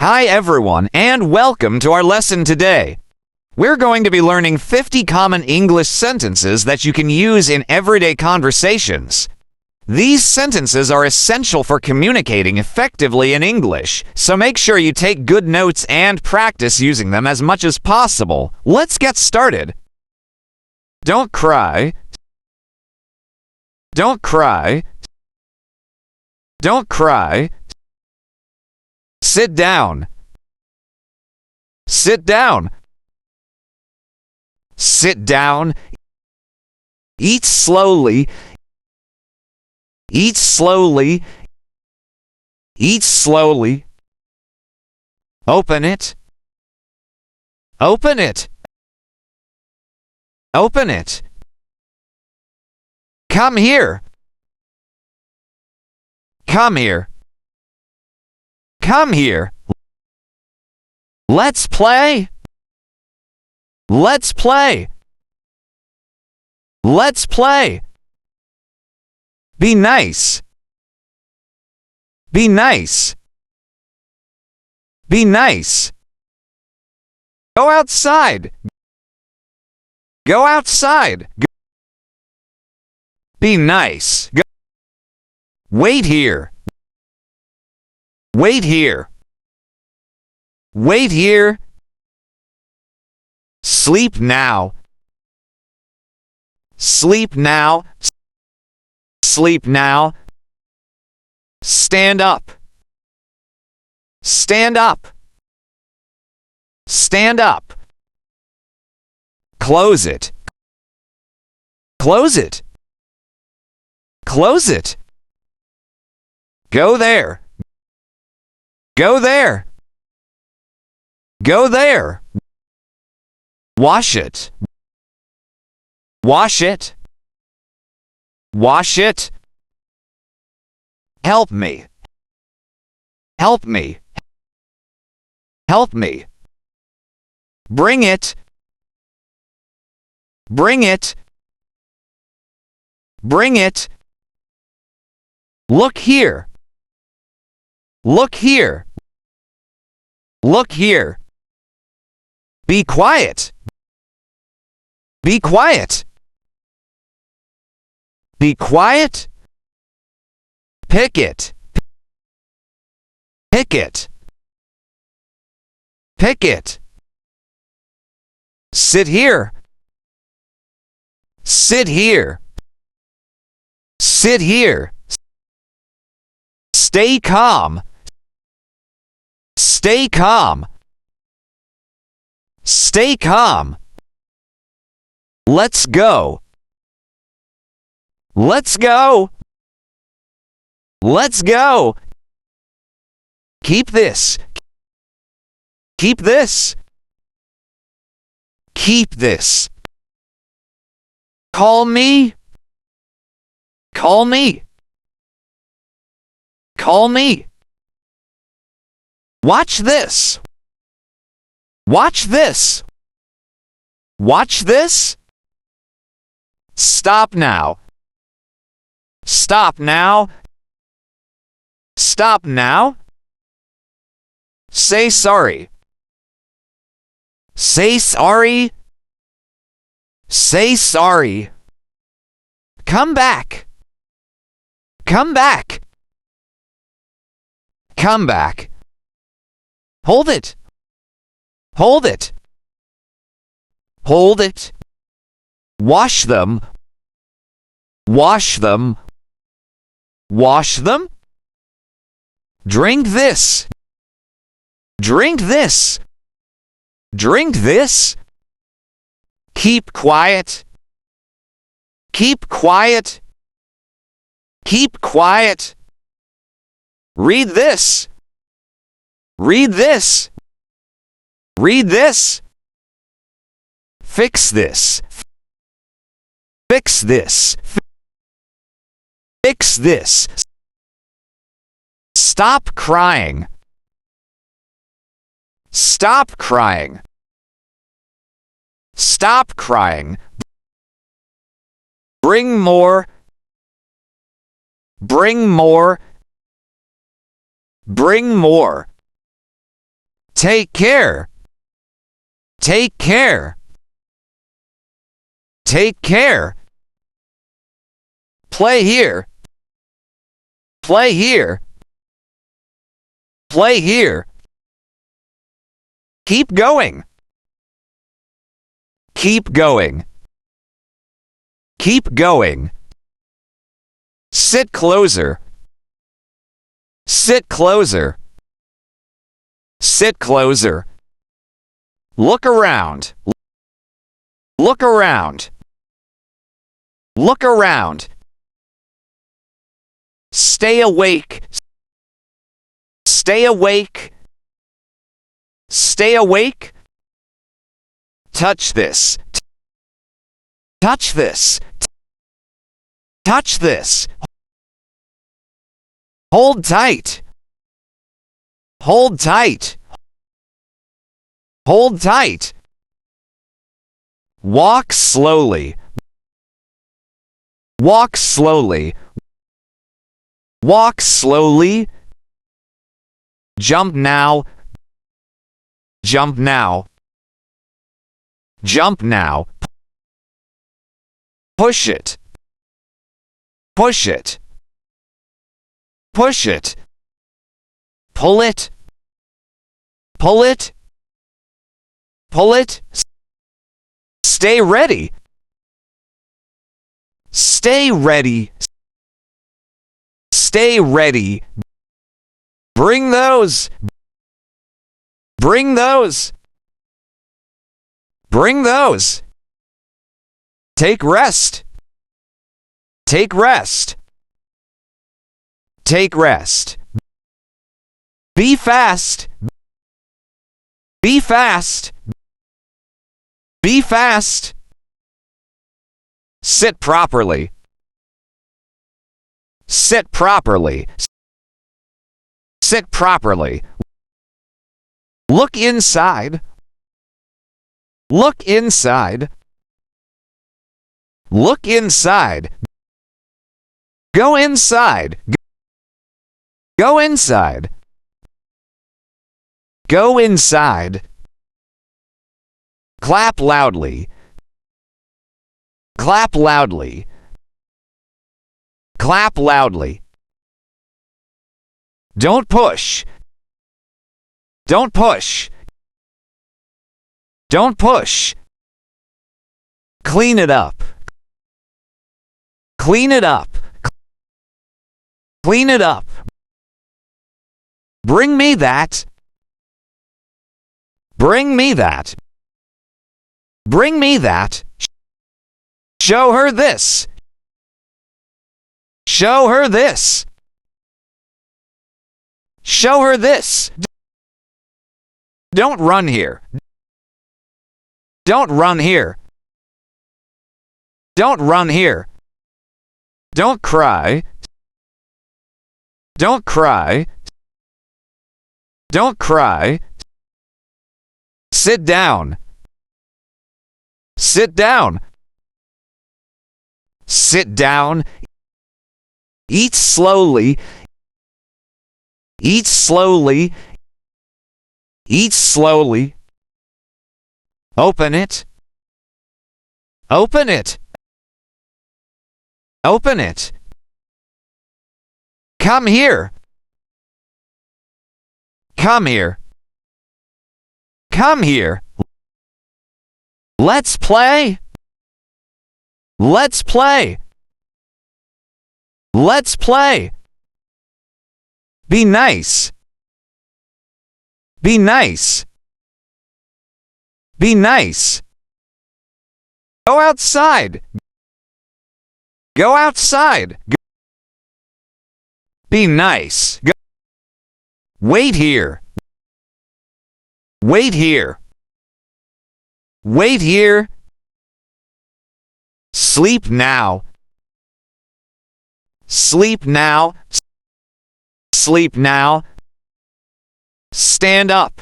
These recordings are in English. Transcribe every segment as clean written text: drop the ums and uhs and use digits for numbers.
Hi everyone, and welcome to our lesson today. We're going to be learning 50 common English sentences that you can use in everyday conversations. These sentences are essential for communicating effectively in English, so make sure you take good notes and practice using them as much as possible. Let's get started. Don't cry. Don't cry. Don't cry. Sit down. Sit down. Sit down. Eat slowly. Eat slowly. Eat slowly. Open it. Open it. Open it. Come here. Come here. Come here. Let's play. Let's play. Let's play. Be nice. Be nice. Be nice. Go outside. Go outside. Be nice. Go. Wait here. Wait here. Wait here. Sleep now. Sleep now. Sleep now. Stand up. Stand up. Stand up. Close it. Close it. Close it. Go there. Go there. Go there. Wash it. Wash it. Wash it. Help me. Help me. Help me. Bring it. Bring it. Bring it. Look here. Look here. Look here. Be quiet. Be quiet. Be quiet. Pick it. Pick it. Pick it. Sit here. Sit here. Sit here. Stay calm. Stay calm. Stay calm. Let's go. Let's go. Let's go. Keep this. Keep this. Keep this. Call me. Call me. Call me. Watch this. Watch this. Watch this. Stop now. Stop now. Stop now. Say sorry. Say sorry. Say sorry. Come back. Come back. Come back. Hold it. Hold it. Hold it. Wash them. Wash them. Wash them. Drink this. Drink this. Drink this. Keep quiet. Keep quiet. Keep quiet. Read this. Read this. Read this. Fix this. Fix this. Fix this. Stop crying. Stop crying. Stop crying. Bring more. Bring more. Bring more. Take care. Take care. Take care. Play here. Play here. Play here. Keep going. Keep going. Keep going. Sit closer. Sit closer. Sit closer. Look around. Look around. Look around. Stay awake. Stay awake. Stay awake. Touch this. Touch this. Touch this. Hold tight. Hold tight. Hold tight. Walk slowly. Walk slowly. Walk slowly. Jump now. Jump now. Jump now. Push it. Push it. Push it. Pull it. Pull it. Pull it. Stay ready. Stay ready. Stay ready. Bring those. Bring those. Bring those. Take rest. Take rest. Take rest. Be fast. Be fast. Be fast. Sit properly. Sit properly. Sit properly. Look inside. Look inside. Look inside. Go inside. Go inside. Go inside. Clap loudly. Clap loudly. Clap loudly. Don't push. Don't push. Don't push. Clean it up. Clean it up. Clean it up. Bring me that. Bring me that. Bring me that. Show her this. Show her this. Show her this. Don't run here. Don't run here. Don't run here. Don't cry. Don't cry. Don't cry. Sit down. Sit down. Sit down. Eat slowly. Eat slowly. Eat slowly. Open it. Open it. Open it. Come here. Come here. Come here. Let's play. Let's play. Let's play. Be nice. Be nice. Be nice. Go outside. Go outside. Be nice. Go. Wait here. Wait here. Wait here. Sleep now. Sleep now. Sleep now. Stand up.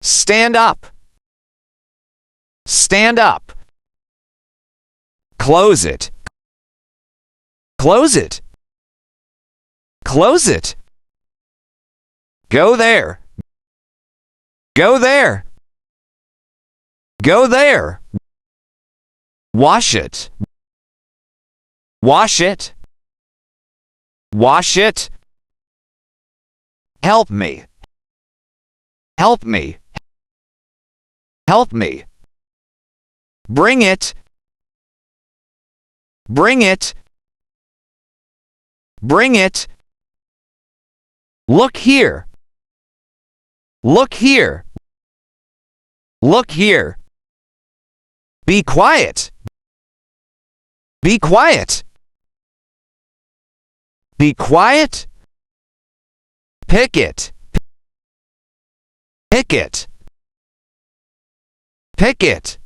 Stand up. Stand up. Close it. Close it. Close it. Go there. Go there. Go there. Wash it. Wash it. Wash it. Help me. Help me. Help me. Bring it. Bring it. Bring it. Look here. Look here. Look here. Be quiet. Be quiet. Be quiet. Pick it. Pick it. Pick it.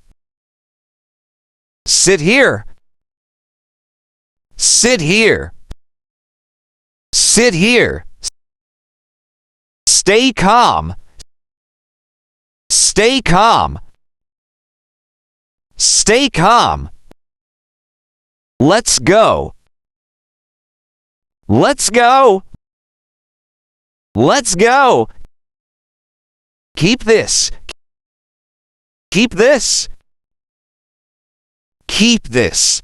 Sit here. Sit here. Sit here. Stay calm. Stay calm. Stay calm. Let's go. Let's go. Let's go. Keep this. Keep this. Keep this.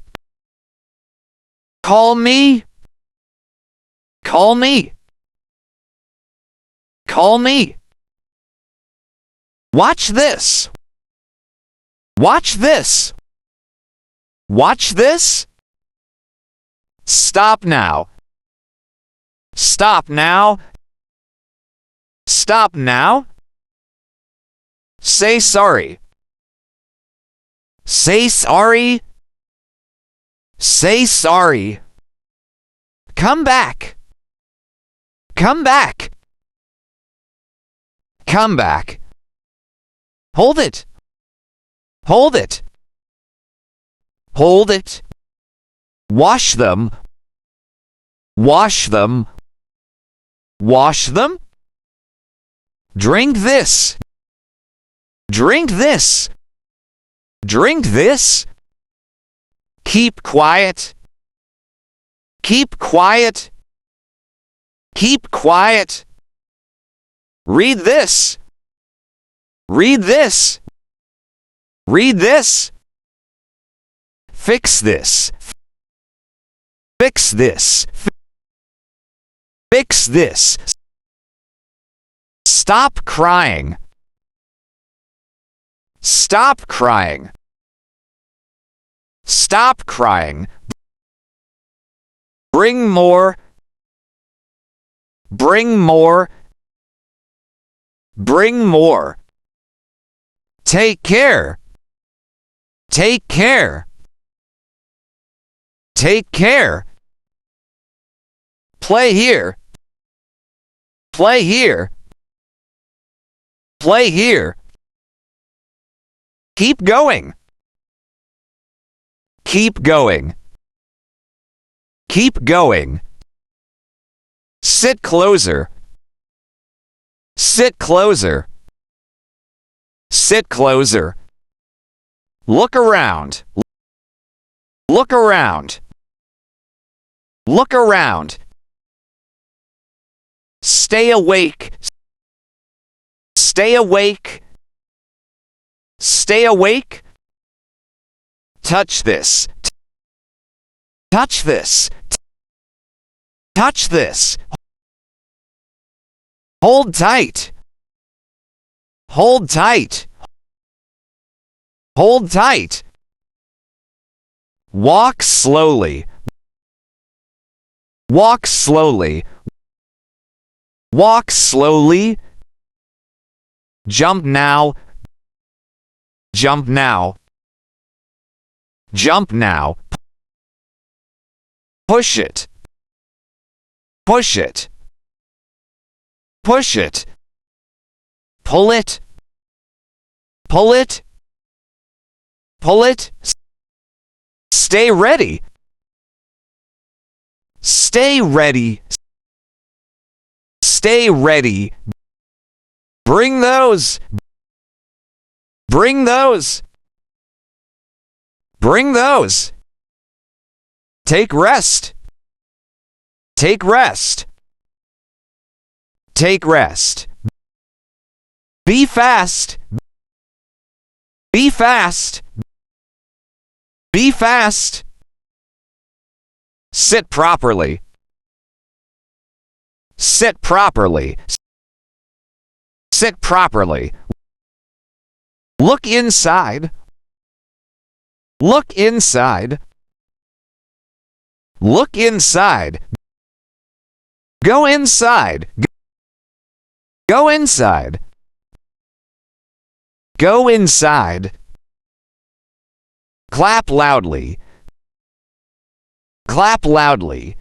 Call me. Call me. Call me. Watch this. Watch this. Watch this. Stop now. Stop now. Stop now. Say sorry. Say sorry. Say sorry. Come back. Come back. Come back. Hold it. Hold it. Hold it. Wash them. Wash them. Wash them. Drink this. Drink this. Drink this. Keep quiet. Keep quiet. Keep quiet. Read this. Read this. Read this. Fix this. Fix this. Fix this. Stop crying. Stop crying. Stop crying. Bring more. Bring more. Bring more. Take care. Take care. Take care. Play here. Play here. Play here. Keep going. Keep going. Keep going. Sit closer. Sit closer. Sit closer. Look around. Look around. Look around. Stay awake. Stay awake. Stay awake. Touch this. Touch this. Touch this. Hold tight. Hold tight. Hold tight. Walk slowly. Walk slowly. Walk slowly. Jump now. Jump now. Jump now. Push it. Push it. Push it. Pull it. Pull it. Pull it. Stay ready. Stay ready. Stay ready. Bring those. Bring those. Bring those. Take rest. Take rest. Take rest. Be Be fast. Be fast. Be fast. Sit properly. Sit properly. Sit properly. Look inside. Look inside. Look inside. Go inside. Go inside. Go inside. Clap loudly. Clap loudly.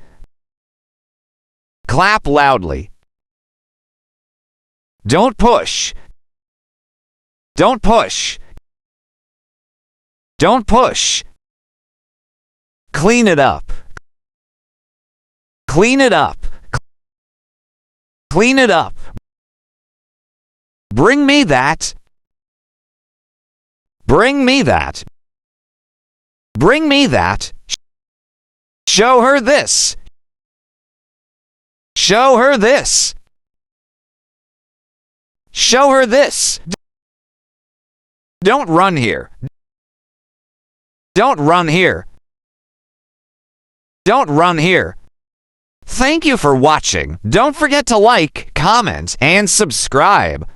Clap loudly. Don't push. Don't push. Don't push. Clean it up. Clean it up. Clean it up. Bring me that. Bring me that. Bring me that. Show her this. Show her this. Show her this. Don't run here. Don't run here. Don't run here. Thank you for watching. Don't forget to like, comment, and subscribe.